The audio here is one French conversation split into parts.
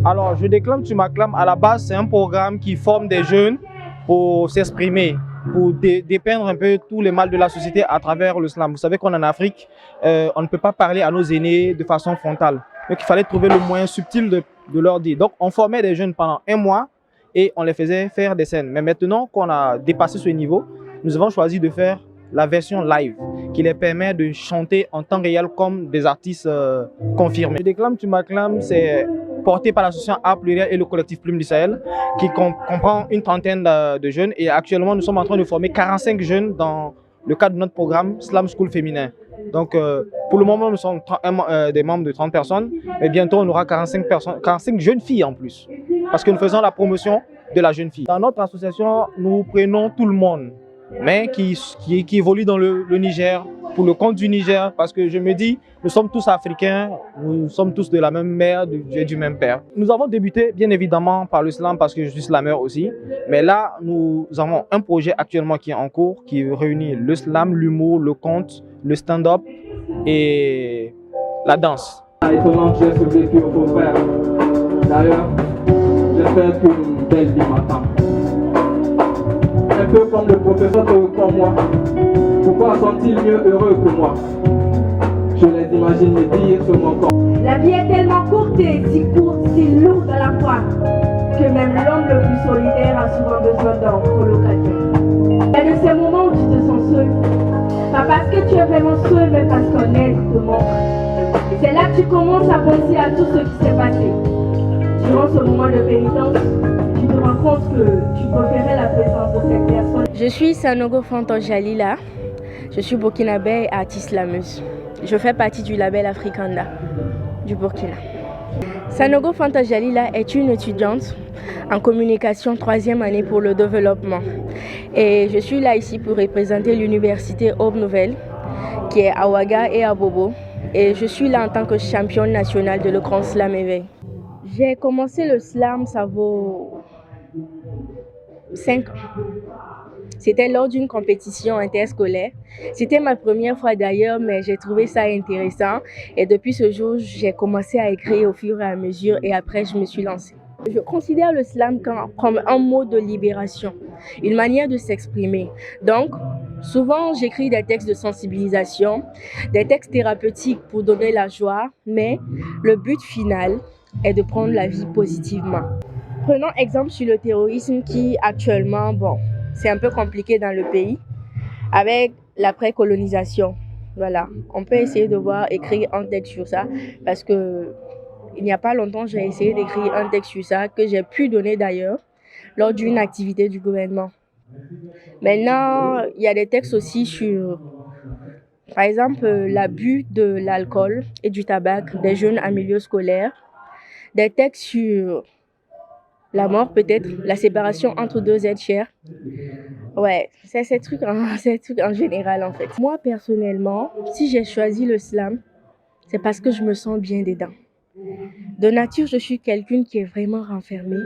Alors, Je déclame, tu m'acclames. À la base, c'est un programme qui forme des jeunes pour s'exprimer, pour dépeindre un peu tous les mal de la société à travers le slam. Vous savez qu'en Afrique, on ne peut pas parler à nos aînés de façon frontale. Donc, il fallait trouver le moyen subtil de leur dire. Donc, on formait des jeunes pendant un mois et on les faisait faire des scènes. Mais maintenant qu'on a dépassé ce niveau, nous avons choisi de faire la version live qui les permet de chanter en temps réel comme des artistes confirmés. Je déclame, tu m'acclames, c'est porté par l'association Art Pluriel et le collectif Plume du Sahel qui comprend une trentaine de jeunes et actuellement nous sommes en train de former 45 jeunes dans le cadre de notre programme Slam School féminin. Donc pour le moment nous sommes des membres de 30 personnes mais bientôt on aura 45 jeunes filles en plus parce que nous faisons la promotion de la jeune fille. Dans notre association nous prenons tout le monde mais qui évolue dans le Niger, pour le compte du Niger, parce que je me dis, nous sommes tous africains, nous sommes tous de la même mère, du même père. Nous avons débuté bien évidemment par le slam parce que je suis slameur aussi, mais là nous avons un projet actuellement qui est en cours, qui réunit le slam, l'humour, le conte, le stand-up et la danse. Étonnant que j'ai ce vécu au beau-frère. D'ailleurs, j'espère qu'une belle vie m'attend. Un peu comme le professeur comme moi. Pourquoi sont-ils mieux heureux que moi? Je les imagine me dire sur mon corps. La vie est tellement courte et si courte, si lourde à la fois, que même l'homme le plus solitaire a souvent besoin d'un colocataire. Il y a de ces moments où tu te sens seul. Pas parce que tu es vraiment seul, mais parce qu'un être te manque. C'est là que tu commences à penser à tout ce qui s'est passé. Durant ce moment de pénitence, tu te rends compte que tu préférais la présence de cette personne. Je suis Sanogo Fanto Jalila. Je suis burkinabé et artiste slameuse. Je fais partie du label Afrikanda du Burkina. Sanogo Fanta Jalila est une étudiante en communication 3e année pour le développement. Et je suis là ici pour représenter l'université Aube Nouvelle qui est à Ouaga et à Bobo. Et je suis là en tant que championne nationale de le Grand Slam Éveil. J'ai commencé le slam, ça vaut 5 ans. C'était lors d'une compétition interscolaire. C'était ma première fois d'ailleurs, mais j'ai trouvé ça intéressant. Et depuis ce jour, j'ai commencé à écrire au fur et à mesure et après, je me suis lancée. Je considère le slam comme un mot de libération, une manière de s'exprimer. Donc, souvent, j'écris des textes de sensibilisation, des textes thérapeutiques pour donner la joie, mais le but final est de prendre la vie positivement. Prenons exemple sur le terrorisme qui actuellement, c'est un peu compliqué dans le pays avec l'après-colonisation. Voilà, on peut essayer de écrire un texte sur ça parce que il n'y a pas longtemps, j'ai essayé d'écrire un texte sur ça que j'ai pu donner d'ailleurs lors d'une activité du gouvernement. Maintenant, il y a des textes aussi sur, par exemple, l'abus de l'alcool et du tabac des jeunes en milieu scolaire. Des textes sur la mort peut-être, la séparation entre deux êtres chers. Ouais, c'est ces trucs en général en fait. Moi personnellement, si j'ai choisi le slam, c'est parce que je me sens bien dedans. De nature, je suis quelqu'un qui est vraiment renfermée,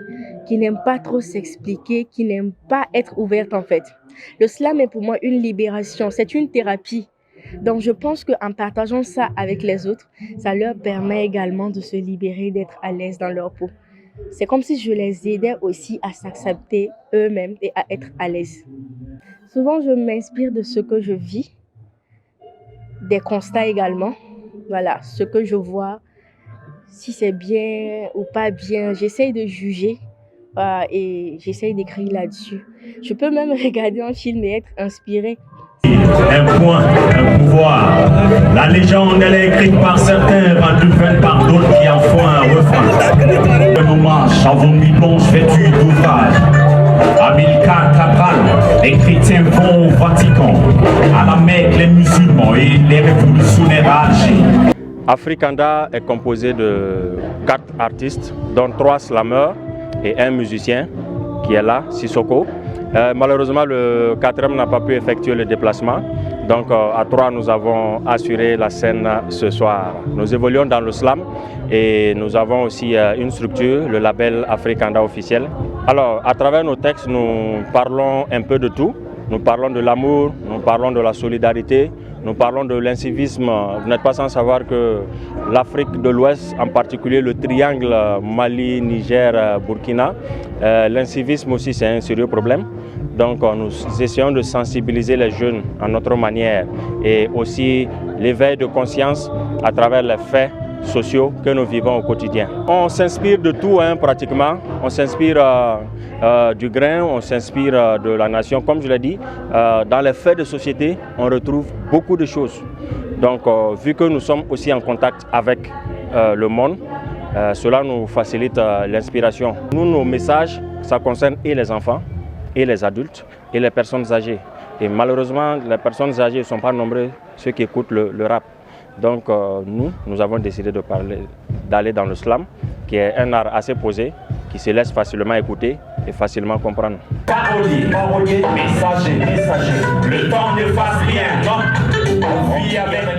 qui n'aime pas trop s'expliquer, qui n'aime pas être ouverte en fait. Le slam est pour moi une libération, c'est une thérapie. Donc je pense qu'en partageant ça avec les autres, ça leur permet également de se libérer, d'être à l'aise dans leur peau. C'est comme si je les aidais aussi à s'accepter eux-mêmes et à être à l'aise. Souvent, je m'inspire de ce que je vis, des constats également. Voilà, ce que je vois, si c'est bien ou pas bien, j'essaye de juger et j'essaye d'écrire là-dessus. Je peux même regarder un film et être inspirée. Un point, un pouvoir. La légende, elle est écrite par certains, rendue vaine par d'autres qui en font un refrain. Un hommage à vos mi-blanches vêtues d'ouvrage. Amilcar Cabral, les chrétiens vont au Vatican. À la Mecque, les musulmans et les révolutionnaires âgés. Afrikanda est composé de 4 artistes, dont 3 slameurs et 1 musicien qui est là, Sissoko. Malheureusement, le 4e n'a pas pu effectuer le déplacement. Donc, à 3, nous avons assuré la scène ce soir. Nous évoluons dans le slam et nous avons aussi une structure, le label Afrikanda officiel. Alors, à travers nos textes, nous parlons un peu de tout. nous parlons de l'amour, nous parlons de la solidarité, nous parlons de l'incivisme. Vous n'êtes pas sans savoir que l'Afrique de l'Ouest, en particulier le triangle Mali, Niger, Burkina, l'incivisme aussi c'est un sérieux problème. Donc nous essayons de sensibiliser les jeunes à notre manière et aussi l'éveil de conscience à travers les faits sociaux que nous vivons au quotidien. On s'inspire de tout pratiquement, on s'inspire du grain, on s'inspire de la nation. Comme je l'ai dit, dans les faits de société, on retrouve beaucoup de choses. Donc vu que nous sommes aussi en contact avec le monde, cela nous facilite l'inspiration. Nous, nos messages, ça concerne et les enfants, et les adultes, et les personnes âgées. Et malheureusement, les personnes âgées ne sont pas nombreux, ceux qui écoutent le rap. Donc nous avons décidé d'aller dans le slam, qui est un art assez posé, qui se laisse facilement écouter et facilement comprendre. Parolier, messager, le temps ne fasse rien, non? On vit avec